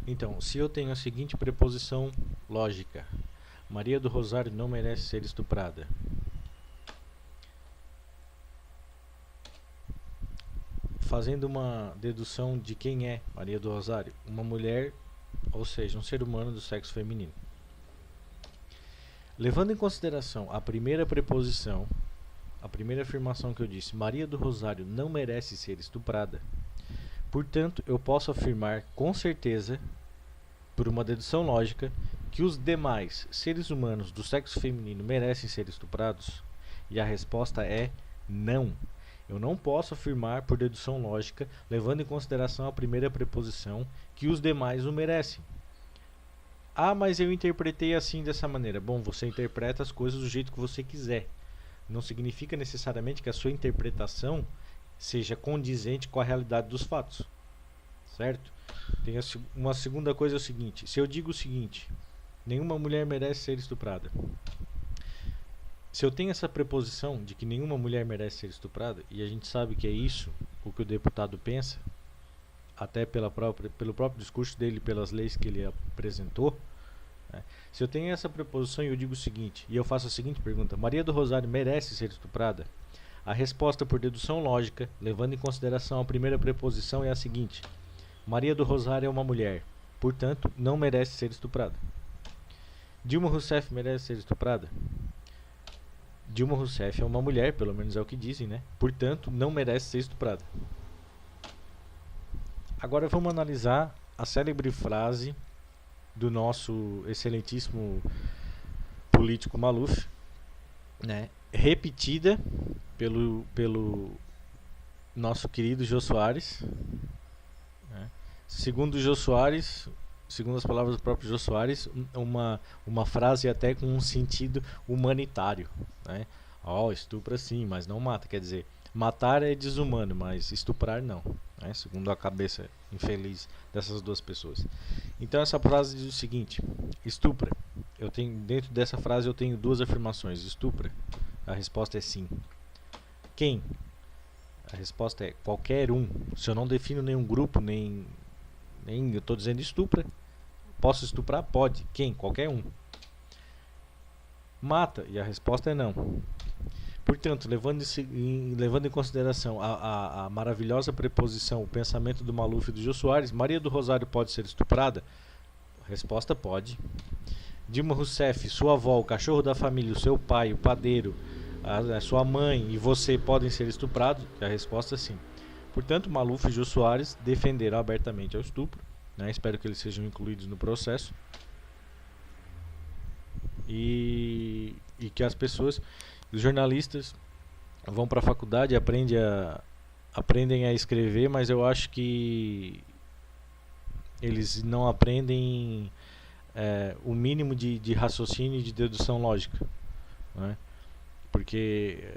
Então, se eu tenho a seguinte preposição lógica: Maria do Rosário não merece ser estuprada. Fazendo uma dedução de quem é Maria do Rosário, uma mulher, ou seja, um ser humano do sexo feminino. Levando em consideração a primeira preposição, a primeira afirmação que eu disse, Maria do Rosário não merece ser estuprada, portanto, eu posso afirmar com certeza, por uma dedução lógica, que os demais seres humanos do sexo feminino merecem ser estuprados? E a resposta é não. Eu não posso afirmar por dedução lógica, levando em consideração a primeira preposição, que os demais o merecem. Ah, mas eu interpretei assim dessa maneira. Bom, você interpreta as coisas do jeito que você quiser. Não significa necessariamente que a sua interpretação seja condizente com a realidade dos fatos. Certo? Tem uma segunda coisa, é o seguinte: se eu digo o seguinte, nenhuma mulher merece ser estuprada. Se eu tenho essa preposição de que nenhuma mulher merece ser estuprada, e a gente sabe que é isso o que o deputado pensa, até pelo próprio discurso dele, pelas leis que ele apresentou, né? Se eu tenho essa preposição e eu digo o seguinte, e eu faço a seguinte pergunta: Maria do Rosário merece ser estuprada? A resposta por dedução lógica, levando em consideração a primeira preposição, é a seguinte: Maria do Rosário é uma mulher, portanto, não merece ser estuprada. Dilma Rousseff merece ser estuprada? Dilma Rousseff é uma mulher, pelo menos é o que dizem, né? Portanto, não merece ser estuprada. Agora vamos analisar a célebre frase do nosso excelentíssimo político Maluf, né? Repetida pelo nosso querido Jô Soares, né? Segundo o Jô Soares, segundo as palavras do próprio Jô Soares, uma frase até com um sentido humanitário, né? Estupra sim, mas não mata. Quer dizer, matar é desumano, mas estuprar não, né? Segundo a cabeça infeliz dessas duas pessoas. Então essa frase diz o seguinte: estupra. Dentro dessa frase eu tenho duas afirmações. Estupra. A resposta é sim. Quem? A resposta é qualquer um. Se eu não defino nenhum grupo, nem eu estou dizendo estupra. Posso estuprar? Pode. Quem? Qualquer um. Mata? E a resposta é não. Portanto, levando em consideração a maravilhosa preposição, o pensamento do Maluf e do Jô Soares, Maria do Rosário pode ser estuprada? A resposta: pode. Dilma Rousseff, sua avó, o cachorro da família, o seu pai, o padeiro, a sua mãe e você podem ser estuprados? A resposta é sim. Portanto, Maluf e Jô Soares defenderam abertamente ao estupro, né? Espero que eles sejam incluídos no processo. E que as pessoas, os jornalistas, vão para a faculdade, aprendem a escrever, mas eu acho que eles não aprendem o mínimo de raciocínio e de dedução lógica, né? Porque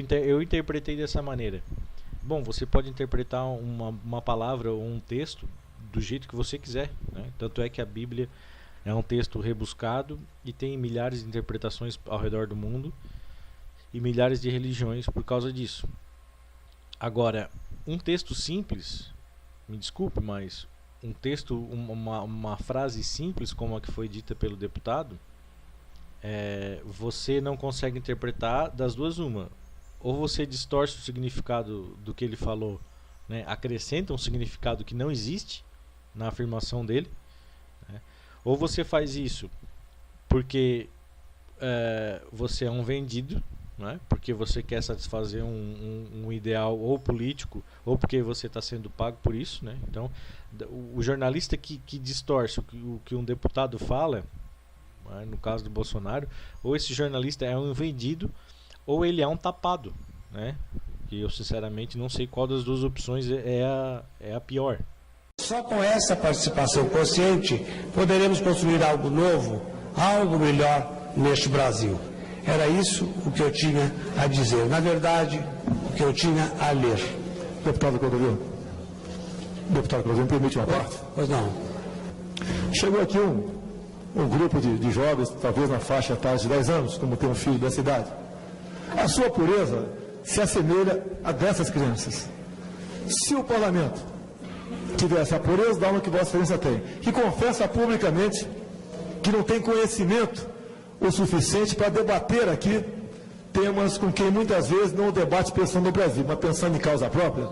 eu interpretei dessa maneira. Bom, você pode interpretar uma palavra ou um texto do jeito que você quiser, né? Tanto é que a Bíblia é um texto rebuscado e tem milhares de interpretações ao redor do mundo e milhares de religiões por causa disso. Agora, um texto simples, me desculpe, mas um texto, uma frase simples como a que foi dita pelo deputado, você não consegue interpretar das duas uma. Ou você distorce o significado do que ele falou, né? Acrescenta um significado que não existe na afirmação dele, né? Ou você faz isso porque você é um vendido, né? Porque você quer satisfazer um ideal ou político, ou porque você está sendo pago por isso, né? Então, o jornalista que distorce o que um deputado fala, né? No caso do Bolsonaro, ou esse jornalista é um vendido, ou ele é um tapado, né? E eu sinceramente não sei qual das duas opções é a pior. Só com essa participação consciente poderemos construir algo novo, algo melhor neste Brasil. Era isso o que eu tinha a dizer. Na verdade, o que eu tinha a ler. Deputado Clodovil, me permite uma parte? Pois não. Chegou aqui um grupo de jovens, talvez na faixa etária de 10 anos, como tem um filho dessa idade. A sua pureza se assemelha a dessas crianças. Se o parlamento tivesse a pureza da alma que Vossa Excelência tem, que confessa publicamente que não tem conhecimento o suficiente para debater aqui temas com quem muitas vezes não debate pensando no Brasil, mas pensando em causa própria,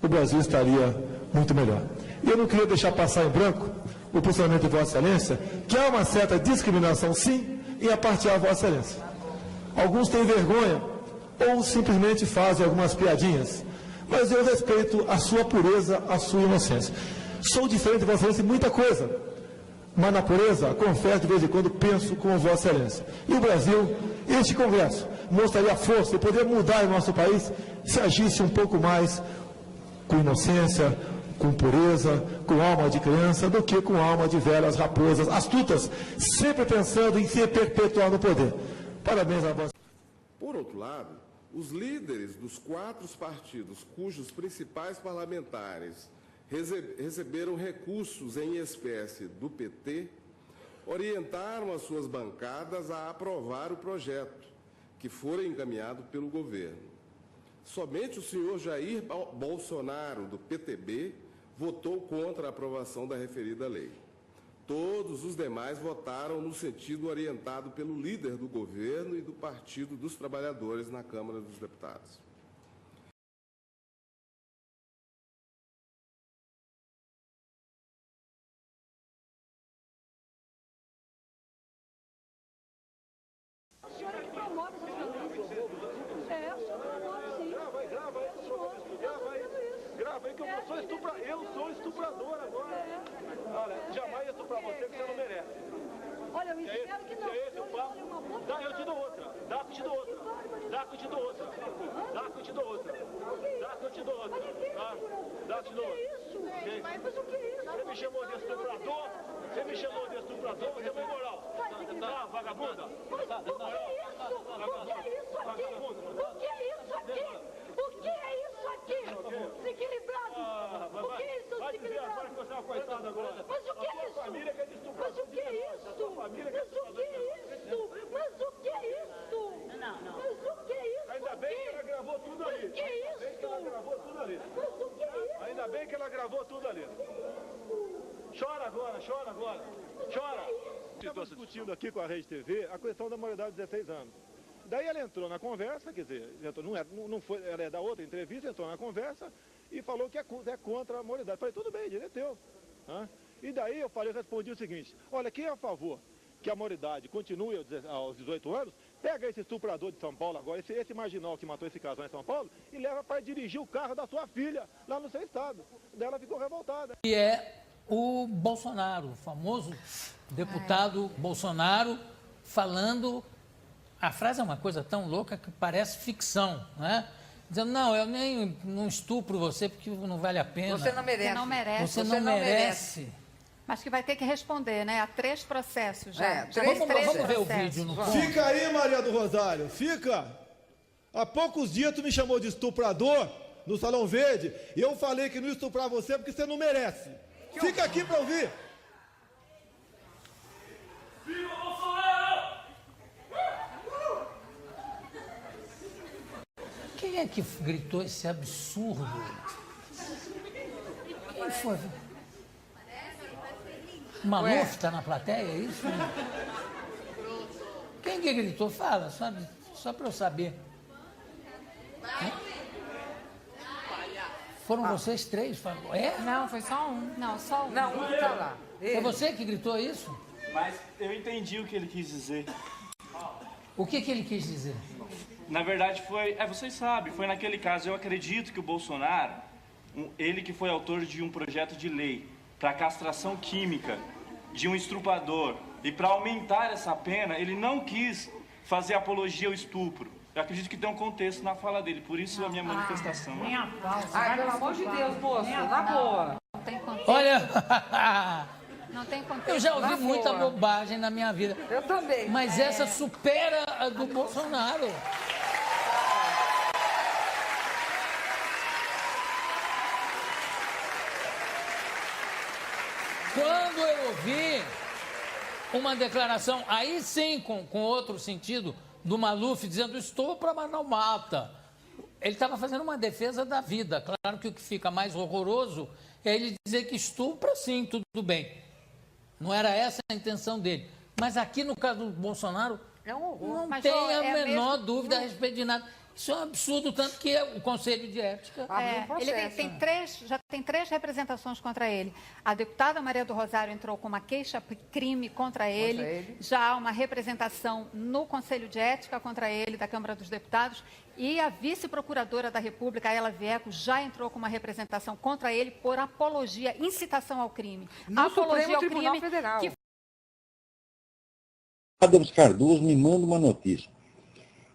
o Brasil estaria muito melhor. E eu não queria deixar passar em branco o posicionamento de Vossa Excelência, que há uma certa discriminação, sim, em apartear Vossa Excelência. Alguns têm vergonha ou simplesmente fazem algumas piadinhas, mas eu respeito a sua pureza, a sua inocência. Sou diferente de Vossa Excelência em muita coisa, mas na pureza, confesso, de vez em quando penso como Vossa Excelência. E o Brasil, este Congresso, mostraria força e poderia mudar o nosso país se agisse um pouco mais com inocência, com pureza, com alma de criança, do que com alma de velhas raposas astutas, sempre pensando em se perpetuar no poder. Parabéns a Vossa. Por outro lado, os líderes dos 4 partidos cujos principais parlamentares receberam recursos em espécie do PT, orientaram as suas bancadas a aprovar o projeto, que fora encaminhado pelo governo. Somente o senhor Jair Bolsonaro, do PTB, votou contra a aprovação da referida lei. Todos os demais votaram no sentido orientado pelo líder do governo e do Partido dos Trabalhadores na Câmara dos Deputados. O senhor é que promove essas violências. É, o senhor promove, sim. Grava aí, grava aí que eu sou estuprador agora. Olha, jamais ia estuprar você porque você não merece. Olha, eu espero que não. É esse o papo? Dá, eu te dou outra. Dá que eu te dou outra. Dá que eu te dou outra. Dá que eu te dou outra. Dá que eu te dou outra. Dá que eu te dou outra. Mas o que é isso? Você me chamou de estuprador? Você me chamou de estuprador? Você foi imoral. Tá, vagabunda? O que é isso aqui? O que é isso aqui? O que é isso aqui? Desequilibrado! O que é isso, vai dizer agora que você é uma coitada agora. Mas o que é isso? Família que é de estuprador. Mas o que é isso? Mas o que é isso? Mas o que é isso? Mas o que é isso? Ainda bem que ela gravou tudo ali. O que é isso? Mas o que é isso? Ainda bem que ela gravou tudo ali. Chora agora, chora agora. Chora. Estamos discutindo aqui com a Rede TV a questão da maioridade de 16 anos. Daí ela entrou na conversa, quer dizer, não foi, ela é da outra entrevista, entrou na conversa e falou que é contra a maioridade. Falei, tudo bem, direito é teu. E daí eu respondi o seguinte, olha, quem é a favor que a maioridade continue aos 18 anos, pega esse estuprador de São Paulo agora, esse marginal que matou esse casal em São Paulo, e leva para dirigir o carro da sua filha lá no seu estado. Daí ela ficou revoltada. E é o Bolsonaro, o famoso deputado Bolsonaro, falando... A frase é uma coisa tão louca que parece ficção, né? Dizendo, não, eu nem não estupro você porque não vale a pena. Você não merece. Você não merece. Você não merece. Mas que vai ter que responder, né? Há 3 processos já. É, Vamos ver o vídeo no fundo. Fica aí, Maria do Rosário, fica. Há poucos dias tu me chamou de estuprador no Salão Verde e eu falei que não ia estuprar você porque você não merece. Fica aqui para ouvir. Viva Bolsonaro! Quem é que gritou esse absurdo? Quem foi? Maluf está na plateia, é isso? Quem que gritou? Fala, só para eu saber. Foram vocês 3? É? Não, foi só um. Não, só um. Não, tá lá. Foi você que gritou isso? Mas eu entendi o que ele quis dizer. O que ele quis dizer? Na verdade foi, vocês sabem, foi naquele caso, eu acredito que o Bolsonaro, ele que foi autor de um projeto de lei para castração química de um estuprador e para aumentar essa pena, ele não quis fazer apologia ao estupro. Eu acredito que tem um contexto na fala dele, por isso a minha manifestação. Ai, pelo amor de Deus, moço, na boa. Não tem contexto. Olha, Não tem contexto. eu já ouvi Na muita boa. bobagem na minha vida, Eu também. mas essa supera a do Bolsonaro. Quando eu ouvi uma declaração, aí sim, com outro sentido, do Maluf, dizendo estupro, mas não mata. Ele estava fazendo uma defesa da vida. Claro que o que fica mais horroroso é ele dizer que estupra, sim, tudo bem. Não era essa a intenção dele. Mas aqui, no caso do Bolsonaro, não Mas, tem João, a é menor mesmo- dúvida a respeito de nada. Isso é um absurdo, tanto que o Conselho de Ética... Ele já tem três representações contra ele. A deputada Maria do Rosário entrou com uma queixa-crime contra ele. Já há uma representação no Conselho de Ética contra ele, da Câmara dos Deputados. E a vice-procuradora da República, Ela Vieco, já entrou com uma representação contra ele por apologia, incitação ao crime. No Apologia Supremo ao Tribunal crime Federal. que Adams Cardoso me manda uma notícia.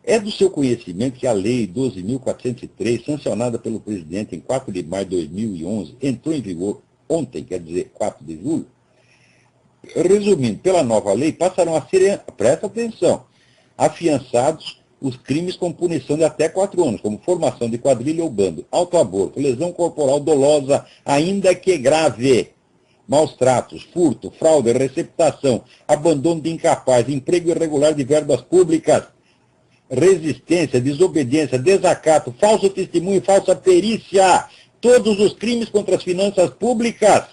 É do seu conhecimento que a Lei 12.403, sancionada pelo presidente em 4 de maio de 2011, entrou em vigor ontem, quer dizer, 4 de julho? Resumindo, pela nova lei, passarão a ser, presta atenção, afiançados os crimes com punição de até 4 anos, como formação de quadrilha ou bando, autoaborto, lesão corporal dolosa, ainda que grave, maus tratos, furto, fraude, receptação, abandono de incapaz, emprego irregular de verbas públicas, resistência, desobediência, desacato, falso testemunho e falsa perícia, todos os crimes contra as finanças públicas,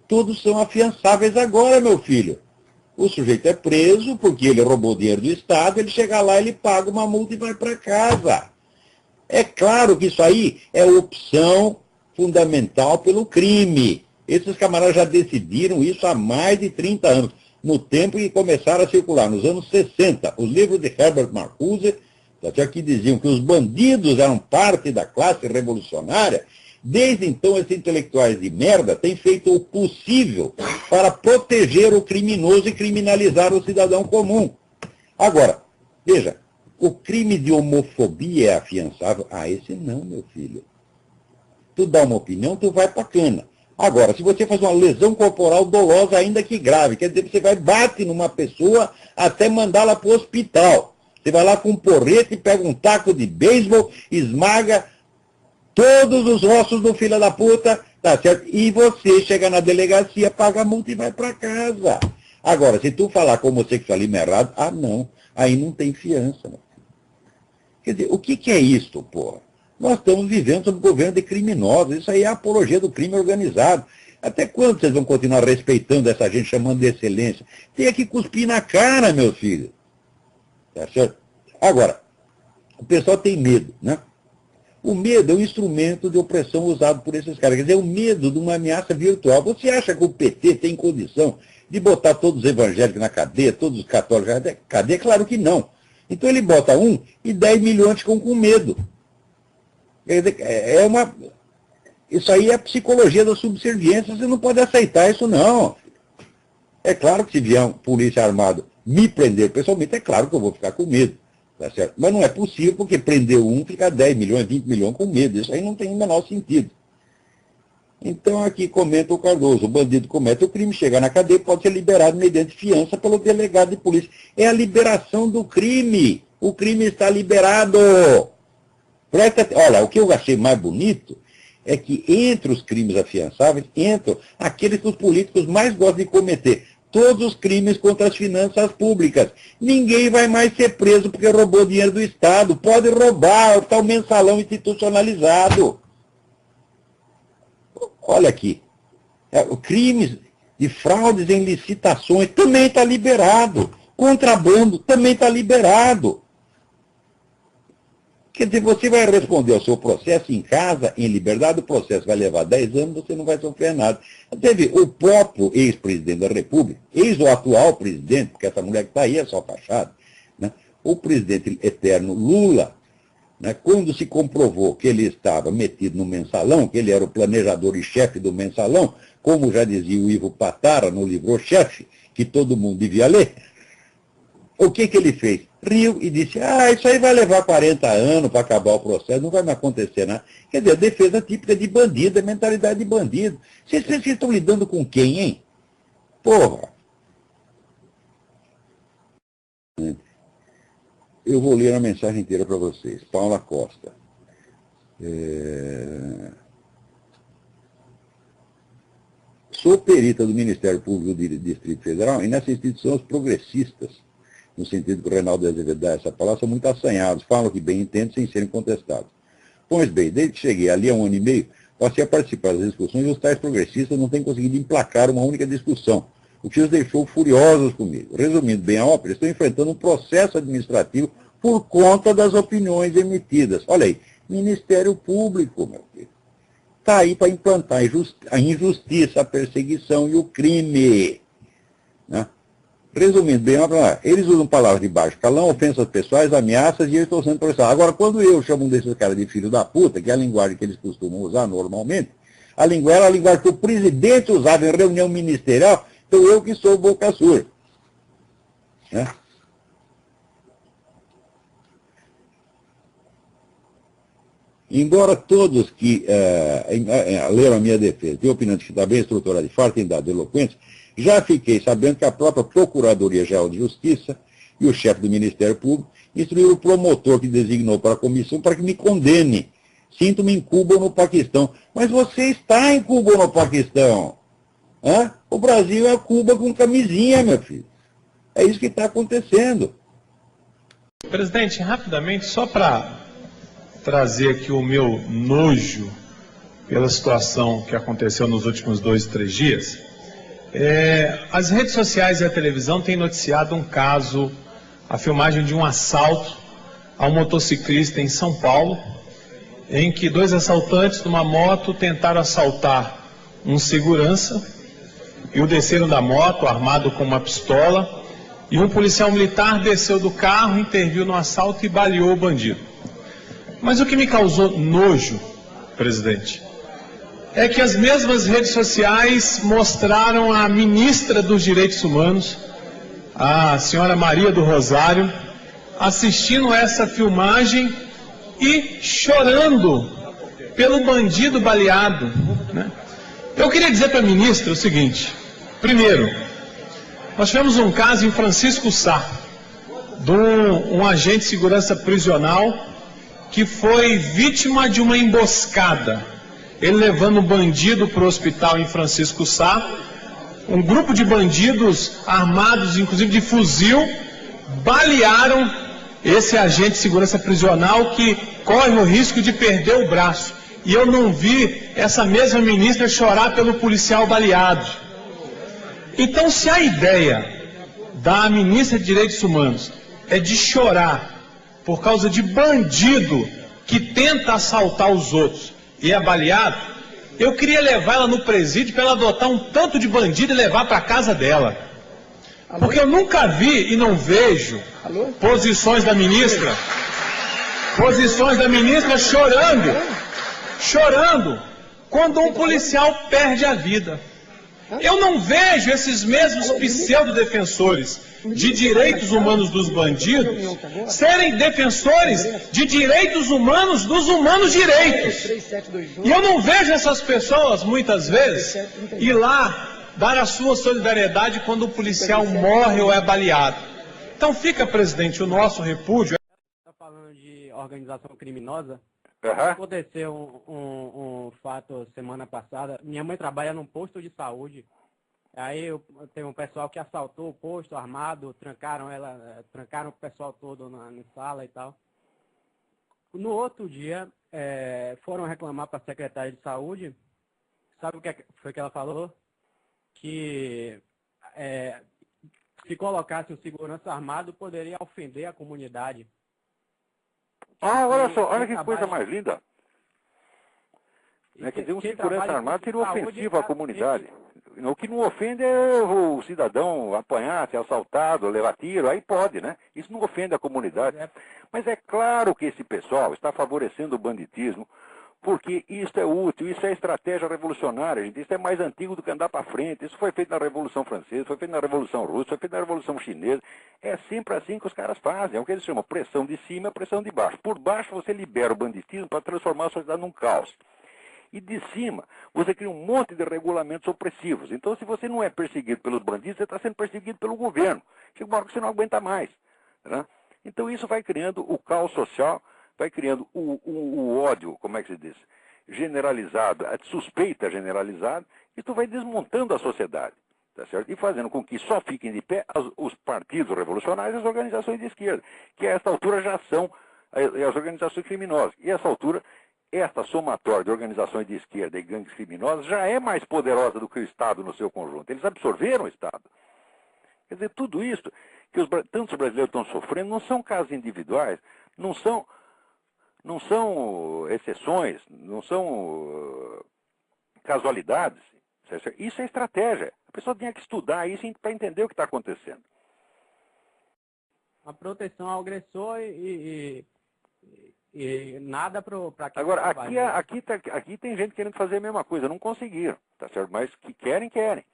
todos são afiançáveis agora, meu filho. O sujeito é preso porque ele roubou dinheiro do Estado, ele chega lá, ele paga uma multa e vai para casa. É claro que isso aí é opção fundamental pelo crime. Esses camaradas já decidiram isso há mais de 30 anos. No tempo em que começaram a circular, nos anos 60, os livros de Herbert Marcuse, que diziam que os bandidos eram parte da classe revolucionária. Desde então, esses intelectuais de merda têm feito o possível para proteger o criminoso e criminalizar o cidadão comum. Agora, veja, o crime de homofobia é afiançável? Ah, esse não, meu filho. Tu dá uma opinião, tu vai pra cana. Agora, se você faz uma lesão corporal dolosa, ainda que grave, quer dizer que você vai bate numa pessoa até mandá-la para o hospital. Você vai lá com um porrete, pega um taco de beisebol, esmaga todos os ossos do filho da puta, tá certo? E você chega na delegacia, paga a multa e vai para casa. Agora, se tu falar que o homossexualismo é errado, ah, não, aí não tem fiança. Né? Quer dizer, o que é isto, porra? Nós estamos vivendo sob o governo de criminosos. Isso aí é a apologia do crime organizado. Até quando vocês vão continuar respeitando essa gente, chamando de excelência? Tem que cuspir na cara, meu filho. Tá certo? Agora, o pessoal tem medo, né? O medo é um instrumento de opressão usado por esses caras. Quer dizer, o medo de uma ameaça virtual. Você acha que o PT tem condição de botar todos os evangélicos na cadeia, todos os católicos na cadeia? Claro que não. Então ele bota 1 e 10 milhões ficam com medo. Isso aí é a psicologia da subserviência, você não pode aceitar isso não. É claro que se vier um polícia armado me prender pessoalmente, é claro que eu vou ficar com medo, tá certo? Mas não é possível, porque prender um fica 10 milhões, 20 milhões com medo, isso aí não tem o menor sentido. Então aqui comenta o Cardoso, o bandido comete o crime, chega na cadeia, pode ser liberado mediante fiança pelo delegado de polícia. É a liberação do crime, o crime está liberado. Olha, o que eu achei mais bonito é que entre os crimes afiançáveis entram aqueles que os políticos mais gostam de cometer. Todos os crimes contra as finanças públicas. Ninguém vai mais ser preso porque roubou dinheiro do Estado. Pode roubar, está o mensalão institucionalizado. Olha aqui. Crimes de fraudes em licitações também está liberado. Contrabando também está liberado. Quer dizer, você vai responder ao seu processo em casa, em liberdade, o processo vai levar 10 anos, você não vai sofrer nada. Teve o próprio ex-presidente da República, ex ou atual presidente, porque essa mulher que está aí é só fachada, né? O presidente eterno Lula, né, quando se comprovou que ele estava metido no mensalão, que ele era o planejador e chefe do mensalão, como já dizia o Ivo Patara no livro O Chefe, que todo mundo devia ler, o que ele fez? Riu e disse, isso aí vai levar 40 anos para acabar o processo, não vai mais acontecer nada. Quer dizer, a defesa típica de bandido, a mentalidade de bandido. Vocês estão lidando com quem, hein? Porra! Eu vou ler a mensagem inteira para vocês. Paula Costa. Sou perita do Ministério Público do Distrito Federal e nessa instituição os progressistas, no sentido que o Reinaldo Azevedo dá essa palavra, são muito assanhados, falam que bem entendem sem serem contestados. Pois bem, desde que cheguei ali há 1 ano e meio, Passei a participar das discussões e os tais progressistas não têm conseguido emplacar uma única discussão, o que os deixou furiosos comigo. Resumindo bem a ópera, estou enfrentando um processo administrativo por conta das opiniões emitidas. Olha aí, Ministério Público, meu filho, está aí para implantar a injustiça, a perseguição e o crime. Né? Resumindo bem, eles usam palavras de baixo calão, ofensas pessoais, ameaças, e eu estou sendo processado. Agora, quando eu chamo um desses caras de filho da puta, que é a linguagem que eles costumam usar normalmente, a linguagem que o presidente usava em reunião ministerial, então eu que sou boca surda. Né? Embora todos que leram a minha defesa e opinando que está bem estruturada e farta em dados eloquentes, já fiquei sabendo que a própria Procuradoria-Geral de Justiça e o chefe do Ministério Público instruíram o promotor que designou para a comissão para que me condene. Sinto-me em Cuba ou no Paquistão. Mas você está em Cuba ou no Paquistão? Hã? O Brasil é Cuba com camisinha, meu filho. É isso que está acontecendo. Presidente, rapidamente, só para trazer aqui o meu nojo pela situação que aconteceu nos últimos 2, 3 dias. As redes sociais e a televisão têm noticiado um caso, a filmagem de um assalto a um motociclista em São Paulo, em que 2 assaltantes numa moto tentaram assaltar um segurança e o desceram da moto armado com uma pistola, e um policial militar desceu do carro, interviu no assalto e baleou o bandido. Mas o que me causou nojo, presidente, é que as mesmas redes sociais mostraram a ministra dos Direitos Humanos, a senhora Maria do Rosário, assistindo essa filmagem e chorando pelo bandido baleado. Né? Eu queria dizer para a ministra o seguinte: primeiro, nós tivemos um caso em Francisco Sá, de um agente de segurança prisional que foi vítima de uma emboscada. Ele levando um bandido para o hospital em Francisco Sá, um grupo de bandidos armados, inclusive de fuzil, balearam esse agente de segurança prisional que corre o risco de perder o braço. E eu não vi essa mesma ministra chorar pelo policial baleado. Então, se a ideia da ministra de Direitos Humanos é de chorar por causa de bandido que tenta assaltar os outros e é baleado, eu queria levar ela no presídio para ela adotar um tanto de bandido e levar para a casa dela. Porque eu nunca vi e não vejo posições da ministra chorando quando um policial perde a vida. Eu não vejo esses mesmos pseudo-defensores de direitos humanos dos bandidos serem defensores de direitos humanos dos humanos direitos. E eu não vejo essas pessoas, muitas vezes, ir lá dar a sua solidariedade quando o policial morre ou é baleado. Então fica, presidente, o nosso repúdio. Está falando de organização criminosa. Uhum. Aconteceu um fato semana passada. Minha mãe trabalha num posto de saúde. Aí tem um pessoal que assaltou o posto armado, trancaram o pessoal todo na sala e tal. No outro dia, foram reclamar para a secretária de saúde. Sabe o que foi que ela falou? Que se colocasse um segurança armado, poderia ofender a comunidade. Olha só, olha que coisa mais linda. Quer dizer, um segurança armado seria ofensivo à comunidade. O que não ofende é o cidadão apanhar, ser assaltado, levar tiro, aí pode, né? Isso não ofende a comunidade. Mas é claro que esse pessoal está favorecendo o banditismo, porque isso é útil, isso é estratégia revolucionária, gente. Isso é mais antigo do que andar para frente. Isso foi feito na Revolução Francesa, foi feito na Revolução Russa, foi feito na Revolução Chinesa. É sempre assim que os caras fazem. É o que eles chamam pressão de cima, pressão de baixo. Por baixo você libera o banditismo para transformar a sociedade num caos. E de cima, você cria um monte de regulamentos opressivos. Então, se você não é perseguido pelos bandidos, você está sendo perseguido pelo governo. Chega uma hora que você não aguenta mais. Né? Então, isso vai criando o caos social, vai criando o ódio, como é que se diz, generalizado, a suspeita generalizada. Isso vai desmontando a sociedade, tá certo? E fazendo com que só fiquem de pé os partidos revolucionários e as organizações de esquerda, que a esta altura já são as organizações criminosas. E a essa altura esta somatória de organizações de esquerda e gangues criminosas já é mais poderosa do que o Estado no seu conjunto. Eles absorveram o Estado. Quer dizer, tudo isso que tantos brasileiros estão sofrendo não são casos individuais, não são exceções, não são casualidades. Isso é estratégia. A pessoa tinha que estudar isso para entender o que está acontecendo. A proteção ao agressor e nada para quem agora, trabalha. aqui tem gente querendo fazer a mesma coisa, não conseguiram, tá certo? Mas que querem. Quer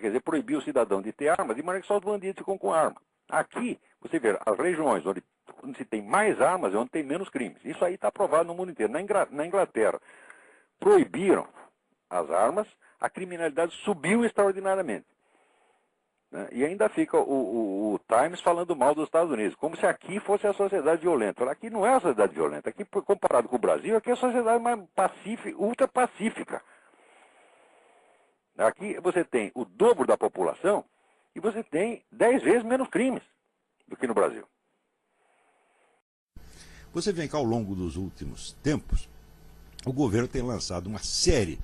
dizer, proibir o cidadão de ter arma, de maneira que só os bandidos ficam com arma. Aqui, você vê, as regiões onde se tem mais armas é onde tem menos crimes. Isso aí está aprovado no mundo inteiro. Na Inglaterra, proibiram as armas, a criminalidade subiu extraordinariamente. Né? E ainda fica o Times falando mal dos Estados Unidos, como se aqui fosse a sociedade violenta. Aqui não é a sociedade violenta. Aqui, comparado com o Brasil, aqui é a sociedade mais pacífica, ultra pacífica. Aqui você tem o dobro da população e você tem 10 vezes menos crimes do que no Brasil. Você vê que ao longo dos últimos tempos, o governo tem lançado uma série,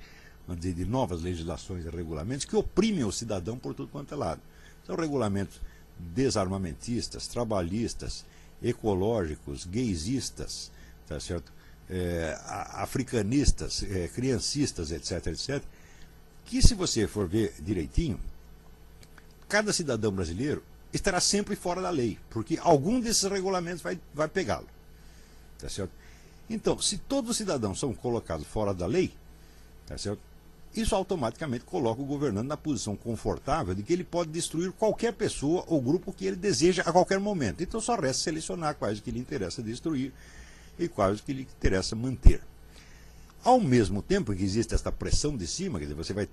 vamos dizer, de novas legislações e regulamentos que oprimem o cidadão por tudo quanto é lado. São regulamentos desarmamentistas, trabalhistas, ecológicos, gaysistas, tá certo? Africanistas, criancistas, etc, etc, que se você for ver direitinho, cada cidadão brasileiro estará sempre fora da lei, porque algum desses regulamentos vai pegá-lo. Tá certo? Então, se todos os cidadãos são colocados fora da lei, tá certo? Isso automaticamente coloca o governante na posição confortável de que ele pode destruir qualquer pessoa ou grupo que ele deseja a qualquer momento. Então só resta selecionar quais que lhe interessa destruir e quais que lhe interessa manter. Ao mesmo tempo que existe esta pressão de cima, quer dizer, você vai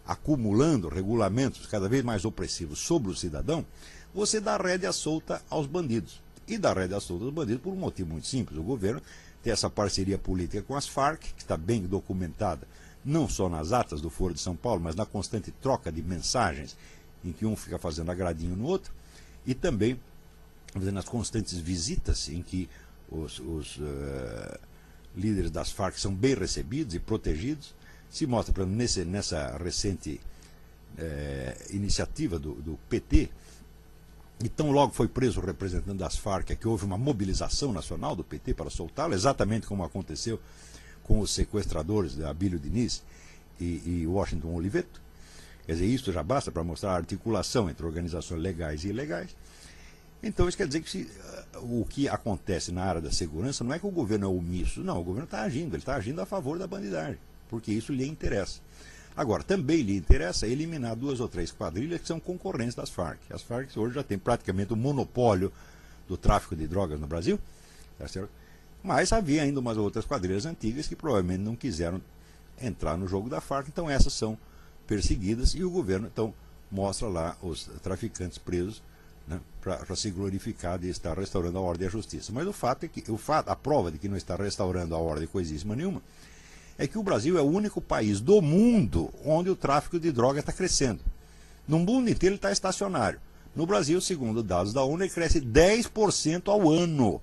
acumulando regulamentos cada vez mais opressivos sobre o cidadão, você dá rédea solta aos bandidos. E dá rédea solta aos bandidos por um motivo muito simples. O governo tem essa parceria política com as Farc, que está bem documentada, não só nas atas do Foro de São Paulo, mas na constante troca de mensagens, em que um fica fazendo agradinho no outro, e também nas constantes visitas em que os líderes das Farc são bem recebidos e protegidos. Se mostra, por exemplo, nessa recente iniciativa do PT, e tão logo foi preso o representante das Farc, que houve uma mobilização nacional do PT para soltá-lo, exatamente como aconteceu com os sequestradores de Abílio Diniz e Washington Oliveto. Quer dizer, isso já basta para mostrar a articulação entre organizações legais e ilegais. Então isso quer dizer que o que acontece na área da segurança não é que o governo é omisso, não, o governo está agindo, ele está agindo a favor da bandidagem, porque isso lhe interessa. Agora, também lhe interessa eliminar 2 ou 3 quadrilhas que são concorrentes das Farc. As Farc hoje já têm praticamente o monopólio do tráfico de drogas no Brasil, tá certo? Mas havia ainda umas outras quadrilhas antigas que provavelmente não quiseram entrar no jogo da Farc, então essas são perseguidas e o governo então mostra lá os traficantes presos, né, para se glorificar de estar restaurando a ordem e a justiça. Mas o fato é que a prova de que não está restaurando a ordem coisíssima nenhuma é que o Brasil é o único país do mundo onde o tráfico de droga está crescendo. No mundo inteiro ele está estacionário. No Brasil, segundo dados da ONU, ele cresce 10% ao ano.